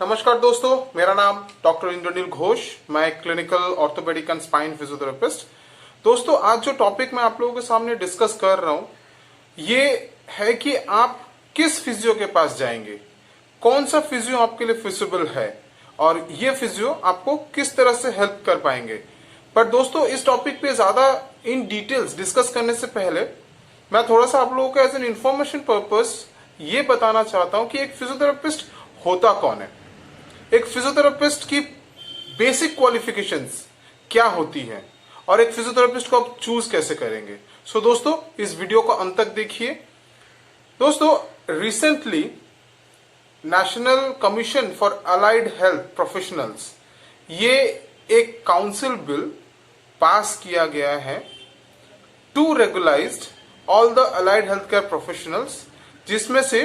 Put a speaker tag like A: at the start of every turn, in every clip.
A: नमस्कार दोस्तों, मेरा नाम डॉक्टर इंद्रनील घोष। मैं एक clinical orthopaedic and spine physiotherapist. दोस्तों, आज जो टॉपिक मैं आप लोगों के सामने डिस्कस कर रहा हूं ये है कि आप किस फिजियो के पास जाएंगे, कौन सा फिजियो आपके लिए फिजिबल है और ये फिजियो आपको किस तरह से हेल्प कर पाएंगे। पर दोस्तों, इस टॉपिक पे ज्यादा इन डिटेल्स डिस्कस करने से पहले मैं थोड़ा सा आप लोगों को एज एन इंफॉर्मेशन पर्पस ये बताना चाहता हूं कि एक फिजियोथेरेपिस्ट होता कौन है, एक फिजियोथेरेपिस्ट की बेसिक क्वालिफिकेशंस क्या होती हैं और एक फिजियोथेरेपिस्ट को आप चूज कैसे करेंगे। सो दोस्तों, इस वीडियो को अंत तक देखिए। दोस्तों, recently national commission for allied health professionals ये एक काउंसिल बिल पास किया गया है to regularised all the allied health care professionals, जिसमें से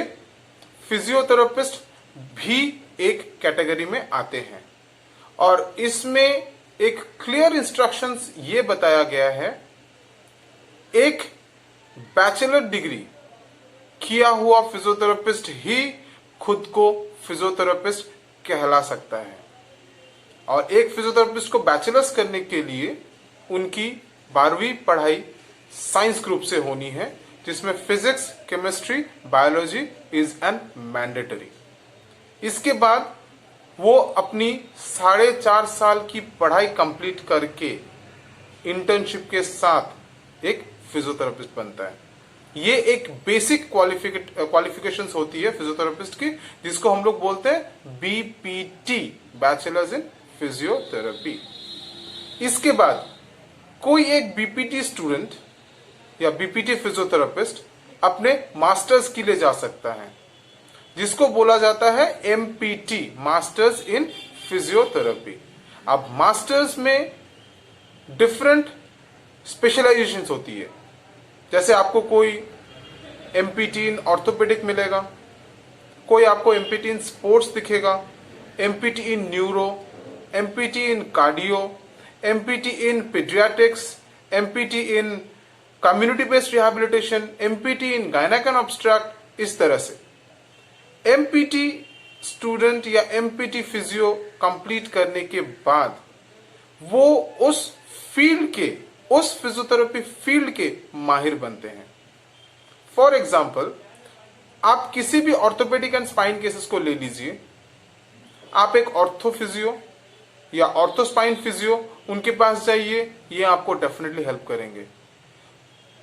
A: फिजियोथेरेपिस्ट भी एक कैटेगरी में आते हैं। और इसमें एक क्लियर इंस्ट्रक्शंस ये बताया गया है, एक बैचलर डिग्री किया हुआ फिजियोथेरेपिस्ट ही खुद को फिजियोथेरेपिस्ट कहला सकता है। और एक फिजियोथेरेपिस्ट को बैचलर्स करने के लिए उनकी 12वीं पढ़ाई साइंस ग्रुप से होनी है, जिसमें physics, chemistry, biology is an mandatory. इसके बाद वो अपनी 4.5 साल की पढ़ाई कंप्लीट करके इंटर्नशिप के साथ एक फिजियोथेरेपिस्ट बनता है। ये एक बेसिक क्वालिफिकेशंस होती है फिजियोथेरेपिस्ट की, जिसको हम लोग बोलते हैं बीपीटी, बैचलर्स इन फिजियोथेरेपी। इसके बाद कोई एक बीपीटी स्टूडेंट या बीपीटी फिजियोथेरेपिस्ट अपने मास्टर्स के लिए जा सकता है, जिसको बोला जाता है एमपीटी, मास्टर्स इन फिजियोथेरेपी। अब मास्टर्स में डिफरेंट स्पेशलाइजेशंस होती है, जैसे आपको कोई एमपीटी इन ऑर्थोपेडिक मिलेगा, कोई आपको एमपीटी इन स्पोर्ट्स दिखेगा, empty in neuro, empty in cardio, empty in paediatrics, empty in community based rehabilitation, empty in gynaec and obstruct. इस तरह से एमपीटी स्टूडेंट या एमपीटी फिजियो कंप्लीट करने के बाद वो उस फील्ड के, उस फिजियोथेरेपी फील्ड के माहिर बनते हैं। फॉर एग्जाम्पल, आप किसी भी ऑर्थोपेडिक एंड स्पाइन केसेस को ले लीजिए, आप एक ऑर्थो फिजियो या ऑर्थो स्पाइन फिजियो उनके पास जाइए, ये आपको डेफिनेटली हेल्प करेंगे।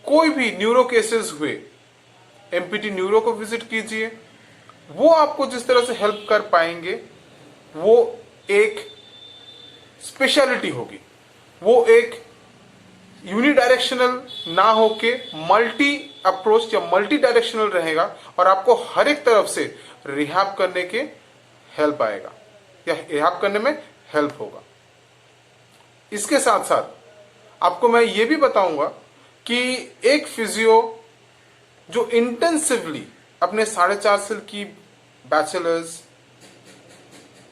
A: कोई भी न्यूरो केसेस हुए, एमपीटी न्यूरो को विजिट कीजिए, वो आपको जिस तरह से हेल्प कर पाएंगे वो एक स्पेशलिटी होगी, वो एक यूनिडायरेक्शनल ना होके मल्टी अप्रोच या मल्टी डायरेक्शनल रहेगा और आपको हर एक तरफ से रिहैब करने के हेल्प आएगा या रिहैब करने में हेल्प होगा। इसके साथ साथ आपको मैं ये भी बताऊंगा कि एक फिजियो जो इंटेंसिवली अपने 4.5 साल की बैचलर्स,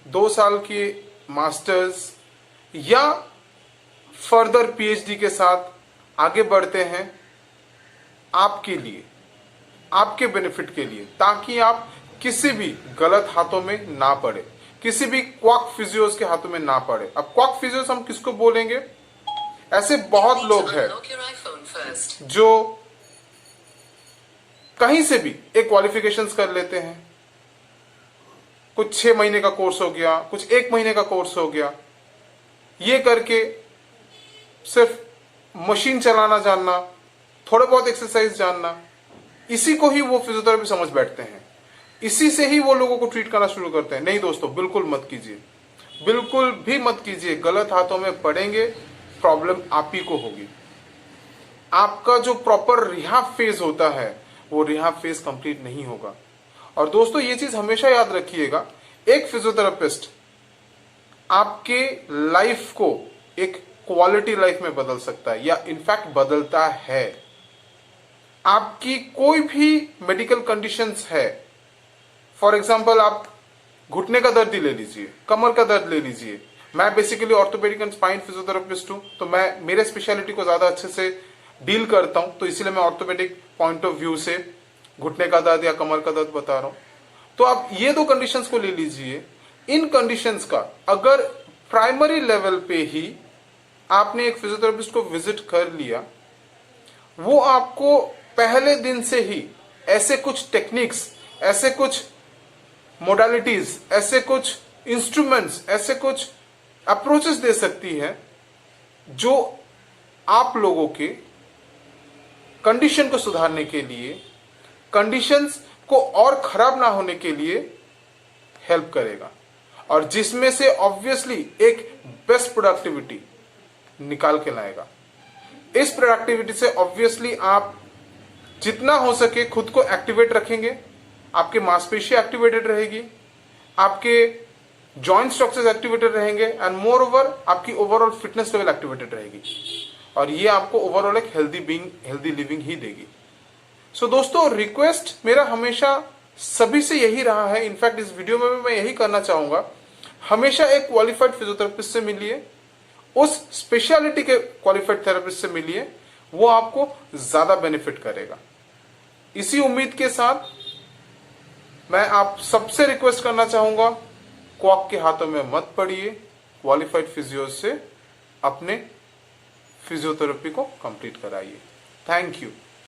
A: 2 साल की मास्टर्स या फर्दर पीएचडी के साथ आगे बढ़ते हैं, आपके लिए, आपके बेनिफिट के लिए, ताकि आप किसी भी गलत हाथों में ना पड़े, किसी भी क्वाक फिजियोस के हाथों में ना पड़े। अब क्वाक फिजियोस हम किसको बोलेंगे? ऐसे बहुत लोग हैं जो कहीं से भी एक क्वालिफिकेशंस कर लेते हैं, कुछ 6 महीने का कोर्स हो गया, कुछ 1 महीने का कोर्स हो गया, ये करके सिर्फ मशीन चलाना जानना, थोड़ा बहुत एक्सरसाइज जानना, इसी को ही वो फिजियोथेरेपी समझ बैठते हैं, इसी से ही वो लोगों को ट्रीट करना शुरू करते हैं। नहीं दोस्तों, बिल्कुल मत कीजिए, बिल्कुल भी मत कीजिए। गलत हाथों में पड़ेंगे, प्रॉब्लम आप ही को होगी। आपका जो प्रॉपर रिहैब फेज होता है वो रिहैब फेज कंप्लीट नहीं होगा। और दोस्तों, ये चीज हमेशा याद रखिएगा, एक फिजियोथेरेपिस्ट आपके लाइफ को एक क्वालिटी लाइफ में बदल सकता है या इनफैक्ट बदलता है। आपकी कोई भी मेडिकल कंडीशंस है, फॉर एग्जांपल आप घुटने का दर्द ही ले लीजिए, कमर का दर्द ले लीजिए। मैं basically orthopaedic and spine physiotherapist हूं, तो मैं मेरे स्पेशलिटी को ज्यादा अच्छे से डील करता हूं, तो इसीलिए मैं ऑर्थोपेडिक पॉइंट ऑफ व्यू से घुटने का दर्द या कमर का दर्द बता रहा हूं। तो आप ये 2 कंडीशंस को ले लीजिए, इन कंडीशंस का अगर प्राइमरी लेवल पे ही आपने एक फिजियोथेरेपिस्ट को विजिट कर लिया, वो आपको पहले दिन से ही ऐसे कुछ टेक्निक्स, ऐसे कुछ मोडालिटीज, ऐसे कुछ इंस्ट्रूमेंट्स, ऐसे कुछ अप्रोचेस दे सकती है जो आप लोगों के कंडीशन को सुधारने के लिए, कंडीशंस को और खराब ना होने के लिए हेल्प करेगा, और जिसमें से ऑब्वियसली एक बेस्ट प्रोडक्टिविटी निकाल के लाएगा। इस प्रोडक्टिविटी से ऑब्वियसली आप जितना हो सके खुद को एक्टिवेट रखेंगे, आपके मांसपेशियां एक्टिवेटेड रहेगी, आपके जॉइंट स्ट्रक्चर्स एक्टिवेटेड रहेंगे, एंड मोर ओवर आपकी ओवरऑल फिटनेस लेवल एक्टिवेटेड रहेगी, और ये आपको ओवरऑल एक हेल्दी लिविंग ही देगी। सो दोस्तों, रिक्वेस्ट मेरा हमेशा सभी से यही रहा है, इनफैक्ट इस वीडियो में भी मैं यही करना चाहूंगा, हमेशा एक क्वालिफाइड फिजियोथेरेपिस्ट से मिलिए, उस स्पेशलिटी के क्वालिफाइड थेरेपिस्ट से मिलिए, वो आपको ज्यादा बेनिफिट करेगा। इसी उम्मीद के साथ मैं आप सबसे रिक्वेस्ट करना चाहूंगा, क्वाक के हाथों में मत पड़िए, क्वालिफाइड फिजियो से अपने फिजियोथेरेपी को कंप्लीट कराइए। Thank you.